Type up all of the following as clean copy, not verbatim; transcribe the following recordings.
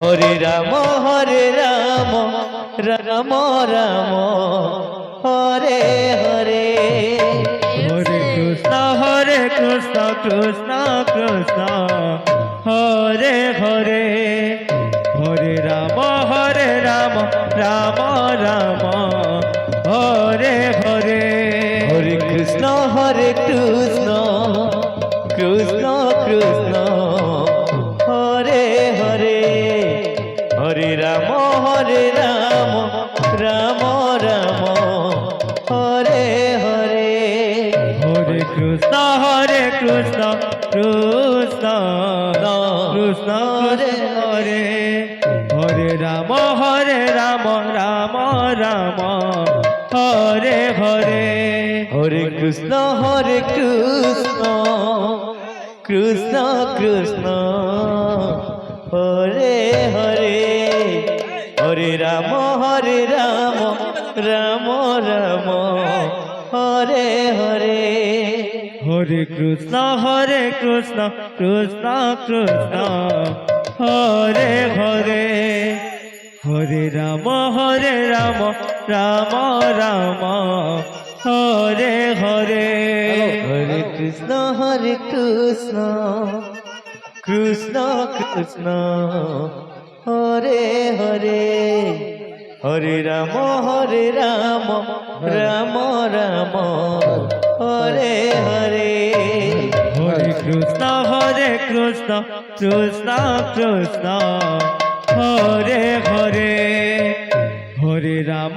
Hare Ram Ram Ram Hare Hare. Hare Krishna Krishna Krishna Hare Hare. Hare Ram Ram Ram Hare Hare. Hare Krishna Krishna Krishna Hare Hare. Hare Ram Ram Ram Hare Hare. Hare Krishna Krishna Krishna Hare Hare. Hare Ram Ram Ram Hare Hare. Hare Krishna Krishna Krishna Hare Hare. Hare Ram Ram Ram Hare Hare. Hare Krishna Krishna Krishna Hare Hare. Hare Ram Ram Ram Hare Hare. Hare Krishna Krishna Krishna Hare Hare. Hare Ram Ram Ram Hare Hare. Hare Krishna Krishna Krishna Hare Hare. Hare Ram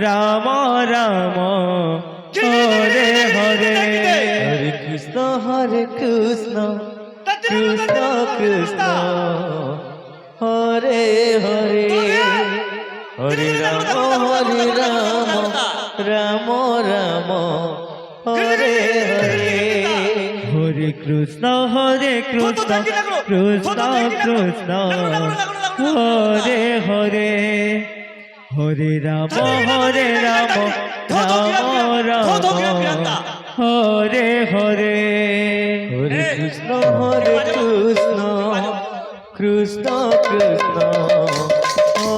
Ram Ram Hare Hare. Hare Krishna Krishna Krishna Hare Hare. Hare Ram Ram Ram Hare Hare. Hare Krishna Krishna Krishna Hare Hare. Hare Ram Ram Hare Hare. Hare Krishna Krishna Krishna Hare Hare. Hare Ram Ram Ram Hare Hare. Hare Krishna Krishna Krishna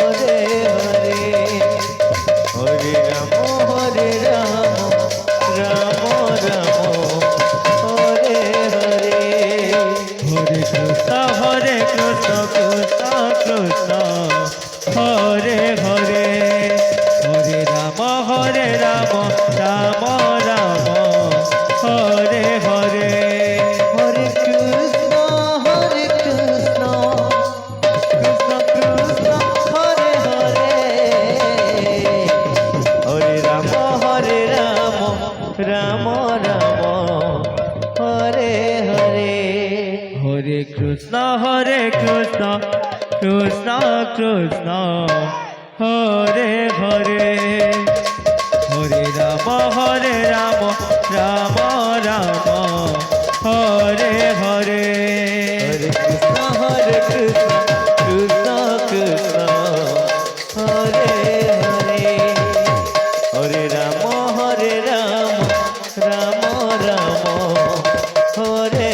Hare Hare. Hare Ram Ram Ram Hare Hare. Hare Krishna Krishna Krishna Hare Hare. Hare Ram Ram Ram Hare Hare. Hare Krishna Krishna Krishna Hare Hare. Hare Ram Ram Ram Hare Hare. Hare Krishna Krishna Krishna Hare Hare. Hare Ram Ram Ram Hare Hare. Hare Krishna Krishna Krishna Hare Hare. Hare Ram Ram Ram Hare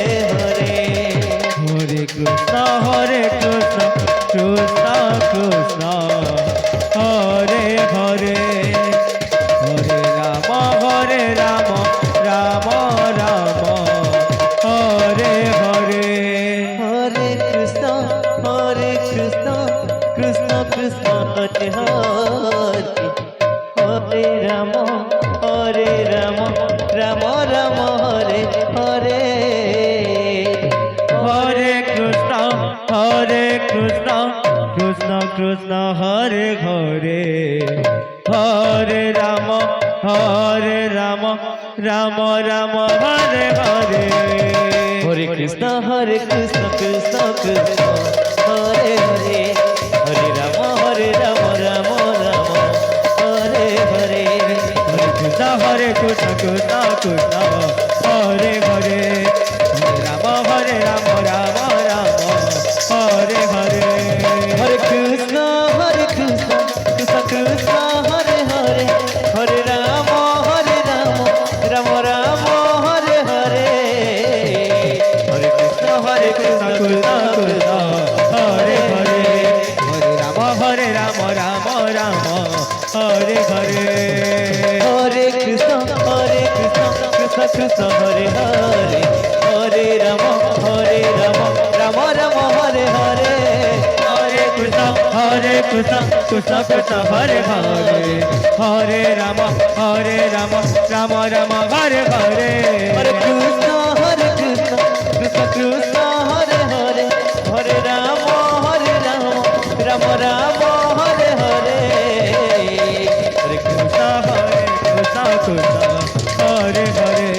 Hare. Hare Krishna Krishna Krishna Hare Hare. Hare Ram Ram Ram Hare Hare. Hare Krishna Krishna Krishna Hare Hare. Hare Ram Ram Ram Hare Hare. Hare Krishna Krishna Krishna Hare Hare. Hare Ram Ram Ram Hare Hare. Hare Krishna Krishna Krishna Hare Hare. Hare Ram Ram Hare Hare. Hare Krishna Krishna Krishna Hare Hare. Hare Ram Ram Ram Hare Hare. Hare Krishna Krishna Krishna Hare Hare Ram Ram Ram Hare Hare Hare Krishna Krishna Krishna Hare Hare Hare Ram Ram Ram Hare Hare Hare Krishna Krishna Krishna Hare Hare Hare Ram Ram Ram Hare Hare Hare Krishna Krishna Krishna Hare Hare Hare Ram Ram Ram Hare Hare Hare Krishna Krishna Hare Hare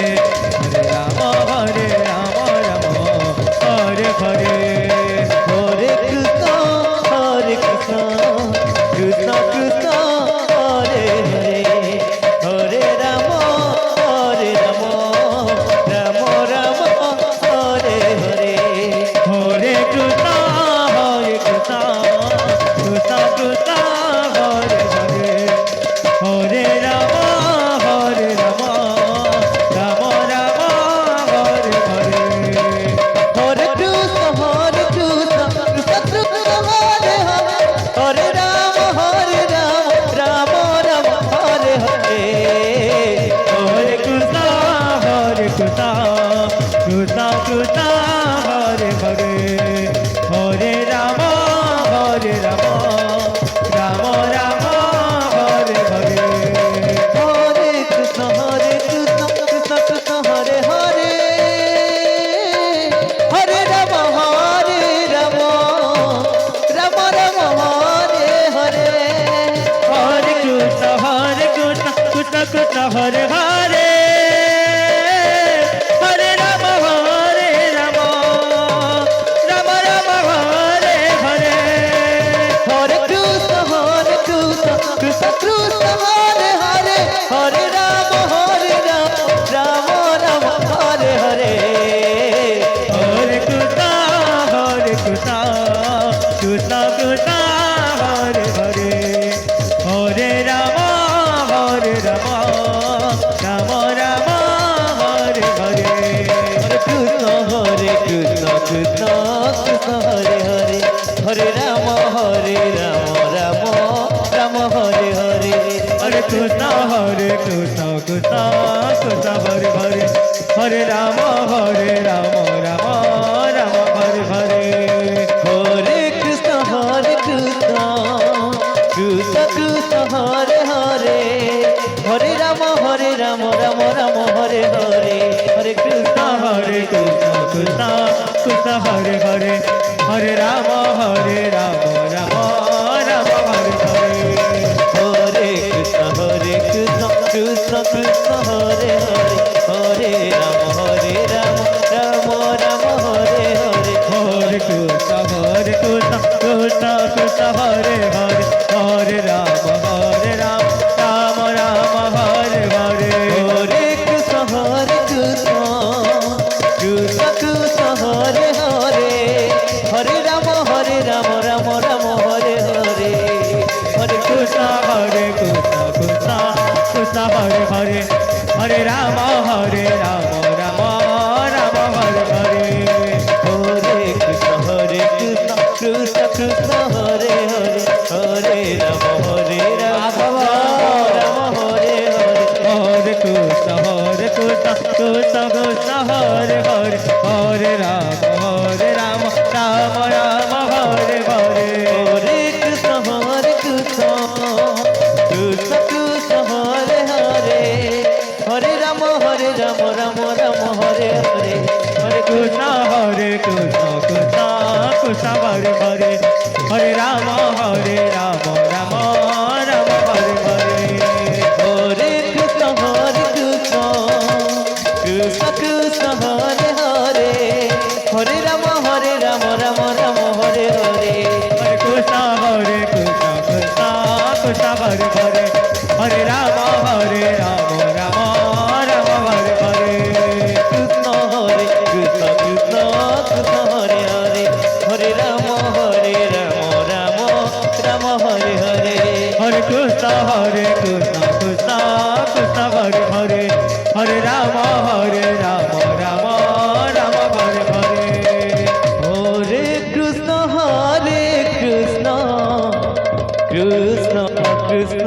Hare Ram Ram Hare Hare Hare Krishna Krishna Krishna Hare Hare Hare Ram Ram Ram Hare Hare Hare Krishna Krishna Krishna Hare Hare Hare Ram Ram Ram Hare Hare Hare Krishna Krishna Krishna Hare Hare Hare Ram Ram Ram Hare Hare Hare Krishna Krishna Krishna Hare Hare Hare Ram Ram Ram Hare Hare Hare Krishna Krishna Krishna Hare Hare Hare Ram Ram Ram Hare Hare Hare Krishna Krishna Krishna Hare Hare Hare Ram Ram Ram Hare Hare Hare Krishna Krishna Krishna Hare Hare Hare Ram Ram Ram Hare Hare Hare Krishna Krishna Krishna Hare Hare Hare Ram Ram Ram Hare Hare Hare Krishna Krishna Krishna Hare Hare Hare Ram Ram Ram Hare Hare Hare Krishna Krishna Krishna Hare Hare Hare Ram Ram Ram Hare Hare Hare Krishna Krishna Krishna Hare Hare Hare Ram Ram Ram Hare Hare Hare Krishna Krishna Krishna Hare Hare Hare Ram Ram Ram Hare Hare Hare Krishna Krishna Krishna Hare Hare Hare Ram Ram Ram Hare Hare Hare Krishna Krishna Krishna Hare Hare Hare Ram Ram Ram Hare Hare Hare Krishna Krishna Krishna Hare Hare Hare Ram Ram Ram Hare Hare Hare Krishna Krishna Krishna Hare Hare Hare Ram Ram Ram Hare Hare Hare Krishna Krishna Krishna Hare Hare Hare Ram Ram Ram Hare Hare Hare Krishna Krishna Krishna Hare Hare Hare Ram Ram Ram Hare Hare Hare Krishna Krishna Krishna Hare Hare Hare Ram Ram Ram Hare Hare Hare Krishna Krishna Krishna Hare Hare Hare Ram Ram Ram Hare Hare Hare Krishna Krishna Krishna Hare Hare Hare Ram Ram Ram Hare Hare Hare Krishna Krishna Krishna Hare Hare Hare Ram Ram Ram Hare Hare Krishna Krishna Krishna Hare Hare Hare Ram Ram Ram Hare Hare Hare Krishna Krishna Krishna Hare Hare Hare Ram Ram Ram Hare Hare Hare Krishna Krishna Krishna